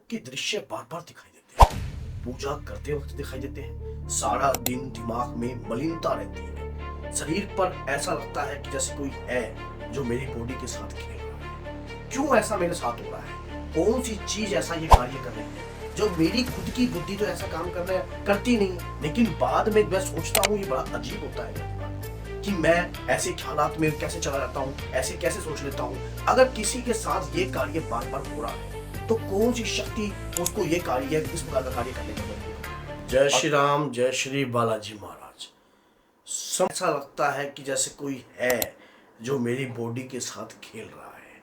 के दृश्य बार बार दिखाई देते हैं। पूजा करते वक्त दिखाई देते हैं। सारा दिन दिमाग में मलिनता रहती है। शरीर पर ऐसा लगता है कि जैसे कोई है जो मेरी बॉडी के साथ खेल रहा है। क्यों ऐसा मेरे साथ हो रहा है? कौन सी चीज ऐसा ये कार्य कर रही है जो मेरी खुद की बुद्धि तो ऐसा काम करती नहीं, लेकिन बाद में मैं सोचता हूँ ये बड़ा अजीब होता है कि मैं ऐसे ख्यालात में कैसे चला जाता हूँ, ऐसे कैसे सोच लेता हूँ। अगर किसी के साथ ये कार्य बार बार हो रहा है तो कौन सी शक्ति उसको ये कार्य इस प्रकार का कार्य करने का? जय श्री राम, जय श्री बालाजी महाराज। ऐसा लगता है कि जैसे कोई है जो मेरी बॉडी के साथ खेल रहा है।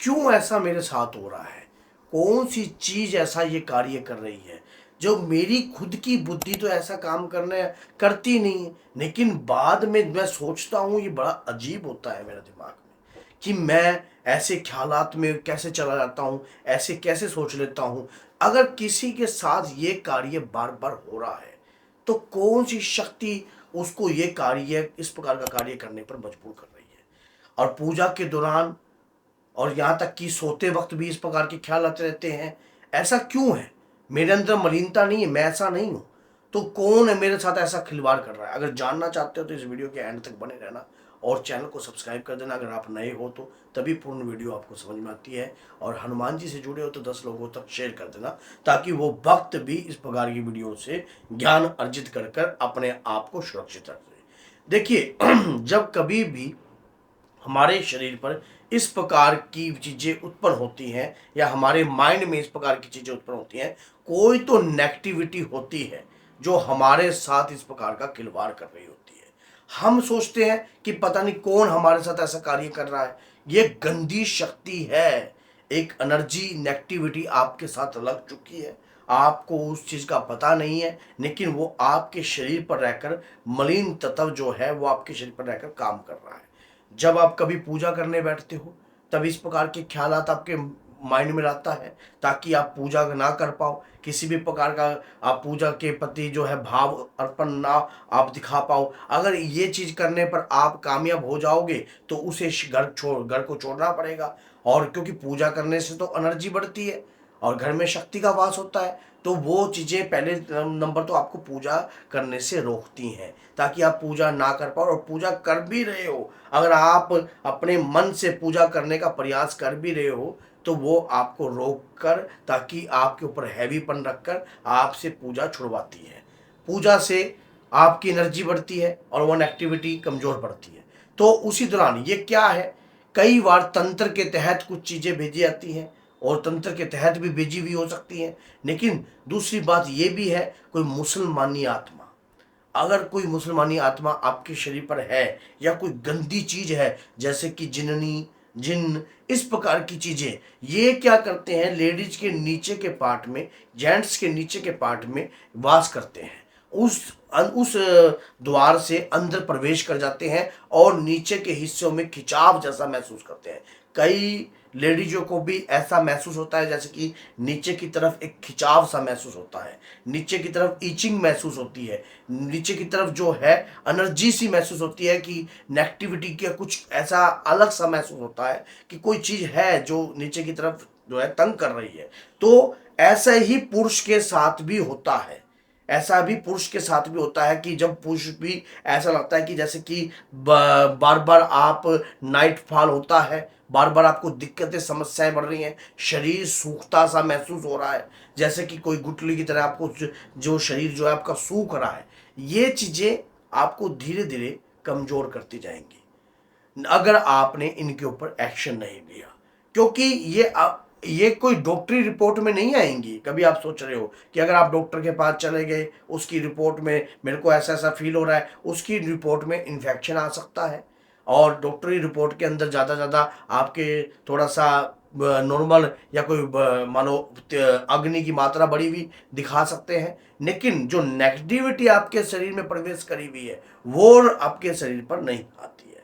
क्यों ऐसा मेरे साथ हो रहा है? कौन सी चीज ऐसा ये कार्य कर रही है जो मेरी खुद की बुद्धि तो ऐसा काम करती नहीं, लेकिन बाद में मैं सोचता हूँ ये बड़ा अजीब होता है मेरे दिमाग में कि मैं ऐसे ख्यालात में कैसे चला जाता हूँ, ऐसे कैसे सोच लेता हूँ। अगर किसी के साथ ये कार्य बार बार हो रहा है तो कौन सी शक्ति उसको ये कार्य इस प्रकार का कार्य करने पर मजबूर कर रही है? और पूजा के दौरान और यहाँ तक कि सोते वक्त भी इस प्रकार के ख्याल आते रहते हैं। ऐसा क्यों है? मेरे अंदर मलिनता नहीं है, मैं ऐसा नहीं हूँ, तो कौन है मेरे साथ ऐसा खिलवाड़ कर रहा है? अगर जानना चाहते हो तो इस वीडियो के एंड तक बने रहना और चैनल को सब्सक्राइब कर देना अगर आप नए हो तो, तभी पूर्ण वीडियो आपको समझ में आती है। और हनुमान जी से जुड़े हो तो 10 लोगों तक शेयर कर देना ताकि वो भक्त भी इस प्रकार की वीडियो से ज्ञान अर्जित कर अपने आप को सुरक्षित रख सके। देखिए जब कभी भी हमारे शरीर पर इस प्रकार की चीजें उत्पन्न होती हैं या हमारे माइंड में इस प्रकार की चीजें उत्पन्न होती हैं, कोई तो नेगेटिविटी होती है जो हमारे साथ इस प्रकार का खिलवाड़ कर रही होती है। हम सोचते हैं कि पता नहीं कौन हमारे साथ ऐसा कार्य कर रहा है। ये गंदी शक्ति है, एक एनर्जी नेगेटिविटी आपके साथ लग चुकी है। आपको उस चीज का पता नहीं है, लेकिन वो आपके शरीर पर रहकर मलिन तत्व जो है वो आपके शरीर पर रहकर काम कर रहा है। जब आप कभी पूजा करने बैठते हो तब इस प्रकार के ख्यालात आपके माइंड में आता है ताकि आप पूजा ना कर पाओ, किसी भी प्रकार का आप पूजा के प्रति जो है भाव अर्पण ना आप दिखा पाओ। अगर ये चीज करने पर आप कामयाब हो जाओगे तो उसे घर को छोड़ना पड़ेगा। और क्योंकि पूजा करने से तो एनर्जी बढ़ती है और घर में शक्ति का वास होता है, तो वो चीज़ें पहले नंबर तो आपको पूजा करने से रोकती हैं ताकि आप पूजा ना कर पाओ। और पूजा कर भी रहे हो, अगर आप अपने मन से पूजा करने का प्रयास कर भी रहे हो तो वो आपको रोक कर ताकि आपके ऊपर हैवीपन रखकर आपसे पूजा छुड़वाती है। पूजा से आपकी एनर्जी बढ़ती है और वो एक्टिविटी कमज़ोर पड़ती है। तो उसी दौरान ये क्या है, कई बार तंत्र के तहत कुछ चीज़ें भेजी जाती हैं और तंत्र के तहत भी भेजी हुई हो सकती हैं। लेकिन दूसरी बात ये भी है, कोई मुसलमानी आत्मा, अगर कोई मुसलमानी आत्मा आपके शरीर पर है या कोई गंदी चीज है जैसे कि जिन्नी जिन इस प्रकार की चीजें, ये क्या करते हैं, लेडीज के नीचे के पार्ट में, जेंट्स के नीचे के पार्ट में वास करते हैं। उस द्वार से अंदर प्रवेश कर जाते हैं और नीचे के हिस्सों में खिंचाव जैसा महसूस करते हैं। कई लेडीजों को भी ऐसा महसूस होता है जैसे कि नीचे की तरफ एक खिंचाव सा महसूस होता है, नीचे की तरफ ईचिंग महसूस होती है, नीचे की तरफ जो है एनर्जी सी महसूस होती है कि नेगेटिविटी का कुछ ऐसा अलग सा महसूस होता है कि कोई चीज है जो नीचे की तरफ जो है तंग कर रही है। तो ऐसा ही पुरुष के साथ भी होता है। ऐसा भी पुरुष के साथ भी होता है कि जब पुरुष भी ऐसा लगता है कि जैसे कि बार बार आप नाइट फॉल होता है, बार बार आपको दिक्कतें समस्याएं बढ़ रही हैं, शरीर सूखता सा महसूस हो रहा है, जैसे कि कोई गुठली की तरह आपको जो शरीर जो है आपका सूख रहा है। ये चीजें आपको धीरे धीरे कमजोर करती जाएंगी अगर आपने इनके ऊपर एक्शन नहीं लिया। क्योंकि ये कोई डॉक्टरी रिपोर्ट में नहीं आएंगी। कभी आप सोच रहे हो कि अगर आप डॉक्टर के पास चले गए, उसकी रिपोर्ट में मेरे को ऐसा ऐसा फील हो रहा है, उसकी रिपोर्ट में इन्फेक्शन आ सकता है और डॉक्टरी रिपोर्ट के अंदर ज़्यादा आपके थोड़ा सा नॉर्मल या कोई मानो अग्नि की मात्रा बढ़ी हुई दिखा सकते हैं। लेकिन जो नेगेटिविटी आपके शरीर में प्रवेश करी हुई है वो आपके शरीर पर नहीं आती है।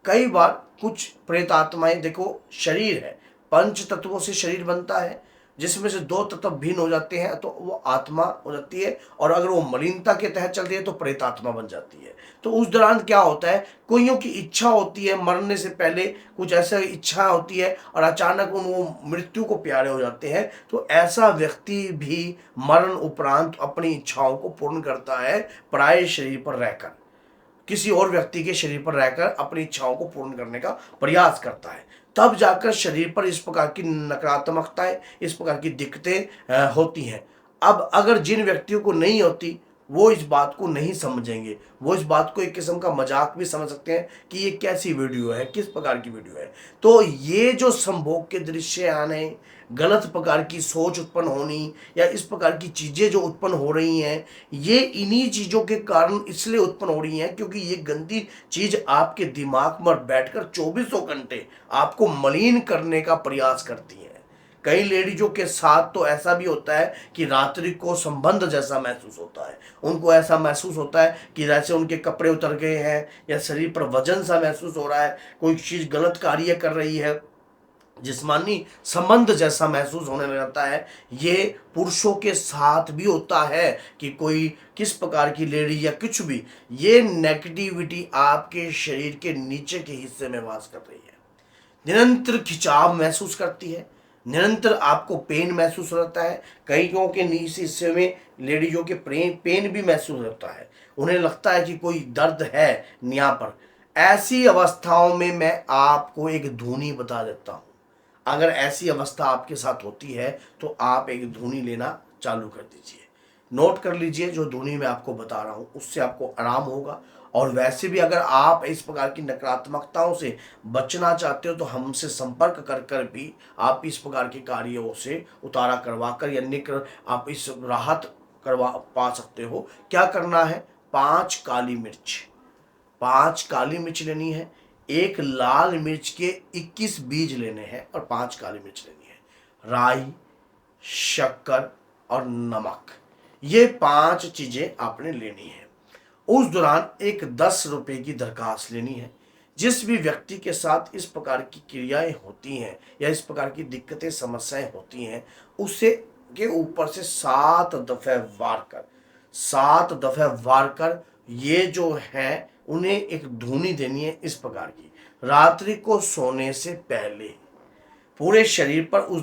कई बार कुछ प्रेत आत्माएं, देखो शरीर है, पंच तत्वों से शरीर बनता है, जिसमें से दो तत्व भिन्न हो जाते हैं तो वो आत्मा हो जाती है, और अगर वो मलिनता के तहत चलती है तो प्रेत आत्मा बन जाती है। तो उस दौरान क्या होता है, कोइयों की इच्छा होती है मरने से पहले, कुछ ऐसा इच्छा होती है और अचानक उन वो मृत्यु को प्यारे हो जाते हैं। तो ऐसा व्यक्ति भी मरण उपरांत अपनी इच्छाओं को पूर्ण करता है, पराये शरीर पर रहकर, किसी और व्यक्ति के शरीर पर रहकर अपनी इच्छाओं को पूर्ण करने का प्रयास करता है। तब जाकर शरीर पर इस प्रकार की नकारात्मकताएं, इस प्रकार की दिक्कतें होती हैं। अब अगर जिन व्यक्तियों को नहीं होती वो इस बात को नहीं समझेंगे, वो इस बात को एक किस्म का मजाक भी समझ सकते हैं कि ये कैसी वीडियो है, किस प्रकार की वीडियो है। तो ये जो संभोग के दृश्य आने, गलत प्रकार की सोच उत्पन्न होनी, या इस प्रकार की चीज़ें जो उत्पन्न हो रही हैं, ये इन्हीं चीज़ों के कारण इसलिए उत्पन्न हो रही हैं क्योंकि ये गंदी चीज़ आपके दिमाग में बैठकर 24 घंटे आपको मलिन करने का प्रयास करती है। कई लेडीजों के साथ तो ऐसा भी होता है कि रात्रि को संबंध जैसा महसूस होता है, उनको ऐसा महसूस होता है कि जैसे उनके कपड़े उतर गए हैं, या शरीर पर वजन सा महसूस हो रहा है, कोई चीज़ गलत कार्य कर रही है, जिस्मानी संबंध जैसा महसूस होने लग जाता है। ये पुरुषों के साथ भी होता है कि कोई किस प्रकार की लेडी या कुछ भी, ये नेगेटिविटी आपके शरीर के नीचे के हिस्से में वास कर रही है, निरंतर खिंचाव महसूस करती है, निरंतर आपको पेन महसूस होता है। कईयों के नीचे हिस्से में लेडीजों के पेन भी महसूस होता है, उन्हें लगता है कि कोई दर्द है यहाँ पर। ऐसी अवस्थाओं में मैं आपको एक धुनी बता देता हूँ। अगर ऐसी अवस्था आपके साथ होती है तो आप एक धुनी लेना चालू कर दीजिए, नोट कर लीजिए जो धुनी मैं आपको बता रहा हूँ, उससे आपको आराम होगा। और वैसे भी अगर आप इस प्रकार की नकारात्मकताओं से बचना चाहते हो तो हमसे संपर्क कर कर भी आप इस प्रकार के कार्यों से उतारा करवा कर या आप इस राहत करवा पा सकते हो। क्या करना है, 5 काली मिर्च, 5 काली मिर्च लेनी है, एक लाल मिर्च के 21 बीज लेने हैं और 5 काली मिर्च लेनी है, राई, शक्कर और नमक, ये 5 चीजें आपने लेनी है। उस दौरान एक 10 रुपए की दरखास्त लेनी है। जिस भी व्यक्ति के साथ इस प्रकार की क्रियाएं होती हैं या इस प्रकार की दिक्कतें समस्याएं होती हैं, उसे के ऊपर से 7 दफे वार कर, 7 दफे वार कर ये जो है उन्हें एक धुनी देनी है इस प्रकार की। रात्रि को सोने से पहले पूरे शरीर पर उस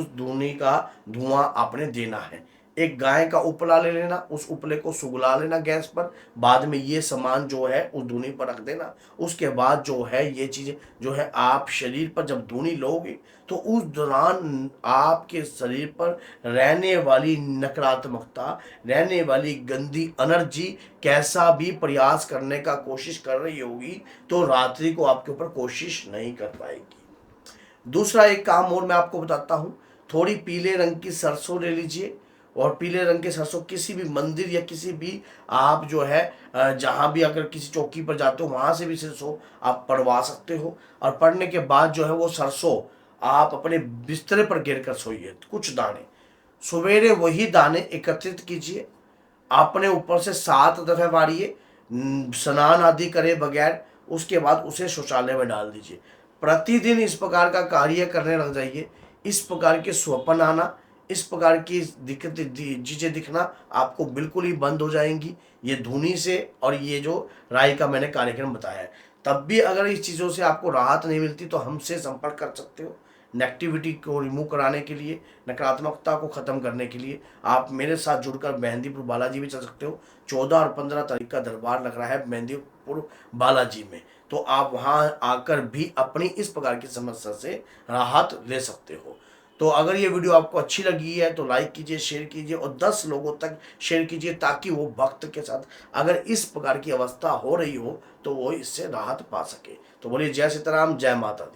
धुनी का धुआं आपने देना है। एक गाय का उपला ले लेना, उस उपले को सुगला लेना गैस पर, बाद में ये सामान जो है उस धुनी पर रख देना। उसके बाद जो है ये चीज़ें जो है आप शरीर पर जब धुनी लोगे तो उस दौरान आपके शरीर पर रहने वाली नकारात्मकता, रहने वाली गंदी एनर्जी कैसा भी प्रयास करने का कोशिश कर रही होगी तो रात्रि को आपके ऊपर कोशिश नहीं कर पाएगी। दूसरा एक काम और मैं आपको बताता हूँ, थोड़ी पीले रंग की सरसों ले लीजिए, और पीले रंग के सरसों किसी भी मंदिर या किसी भी आप जो है जहाँ भी अगर किसी चौकी पर जाते हो वहाँ से भी सरसों आप पड़वा सकते हो। और पड़ने के बाद जो है वो सरसों आप अपने बिस्तरे पर गिर कर सोइए, कुछ दाने, सवेरे वही दाने एकत्रित कीजिए, अपने ऊपर से 7 दफे मारिए, स्नान आदि करे बगैर, उसके बाद उसे शौचालय में डाल दीजिए। प्रतिदिन इस प्रकार का कार्य करने लग जाइए। इस प्रकार के स्वप्न आना, इस प्रकार की चीज़ें दिखना आपको बिल्कुल ही बंद हो जाएंगी, ये धुनी से और ये जो राय का मैंने कार्यक्रम बताया है। तब भी अगर इस चीज़ों से आपको राहत नहीं मिलती तो हमसे संपर्क कर सकते हो। नेगेटिविटी को रिमूव कराने के लिए, नकारात्मकता को ख़त्म करने के लिए आप मेरे साथ जुड़कर मेहंदीपुर बालाजी भी चल सकते हो। 14 और 15 तारीख का दरबार लग रहा है मेहंदीपुर बालाजी में, तो आप वहाँ आकर भी अपनी इस प्रकार की समस्या से राहत ले सकते हो। तो अगर ये वीडियो आपको अच्छी लगी है तो लाइक कीजिए, शेयर कीजिए और 10 लोगों तक शेयर कीजिए ताकि वो भक्त के साथ अगर इस प्रकार की अवस्था हो रही हो तो वो इससे राहत पा सके। तो बोलिए जय सीताराम, जय माता दी।